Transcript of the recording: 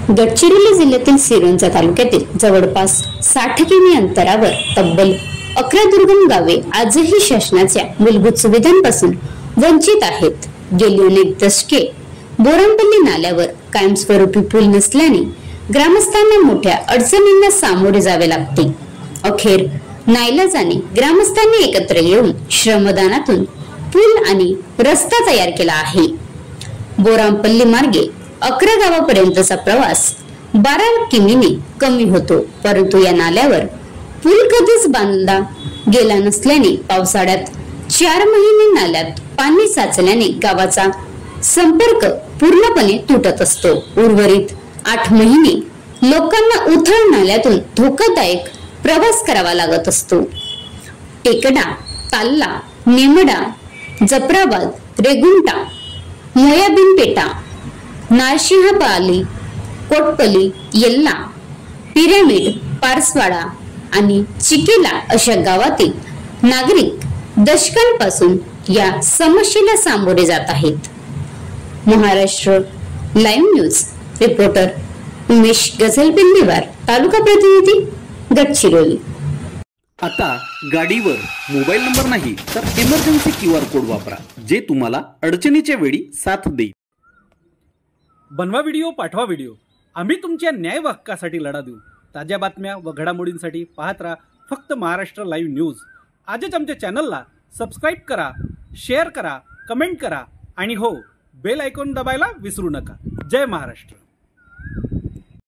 गडचिरोली जिल्ह्यातील सिरोंचा तालुक्यातील जवळपास 60 किमी अंतरावर तब्बल 11 दुर्गम गावे आजही शासनाच्या मूलभूत सुविधांपासून वंचित आहेत। गेली अनेक दशके बोरांपल्ली नाल्यावर कायमस्वरूपी पूल नसल्याने ग्रामस्थांना मोठ्या अडचणींना सामोरे जावे लागते। अखेर नाईलाजाने ग्रामस्थांनी एकत्र येऊन श्रमदानातून पूल आणि रस्ता तयार केला आहे। बोरांपल्ली मार्गे 11 गावापर्यंतचा प्रवास 12 किमीने कमी होतो, परंतु या नाल्यावर पूल कधीच बांधला गेला नसल्याने पावसाळ्यात 4 महिने नाल्यात पाणी साचल्याने गावाचा संपर्क पूर्णपणे तुटत असतो। उर्वरित 8 महिने लोकांना उथळ नाल्यातून धोकादायक प्रवास करावा लागत असतो। टेकडा, ताल्ला, नेमडा, जफराबाद, रेगुंटा, मोयाबिनपेटा, नारसिंहपाली, कोटपल्ली, येल्ला, पिरॅमिड, पारसवाडा आणि चिकेला अशा गावातील नागरिक दशकांपासून या समस्येला सामोरे जात आहेत। Maharashtra live news reporter Umesh Gazalbindiwar, taluka प्रतिनिधी, गडचिरोली। आता गाडीवर मोबाईल नंबर नाही तर इमर्जन्सी QR कोड वापरा, जे तुम्हाला अडचणीच्या वेळी साथ देईल। बनवा व्हिडिओ, पाठवा व्हिडिओ, आम्ही तुमच्या न्याय व हक्कासाठी लढा देऊ। ताज्या बातम्या व घडामोडींसाठी पाहत राहा फक्त महाराष्ट्र लाईव्ह न्यूज। आजच आमच्या चॅनलला सबस्क्राईब करा, शेअर करा, कमेंट करा आणि हो, बेल आयकॉन दाबायला विसरू नका। जय महाराष्ट्र।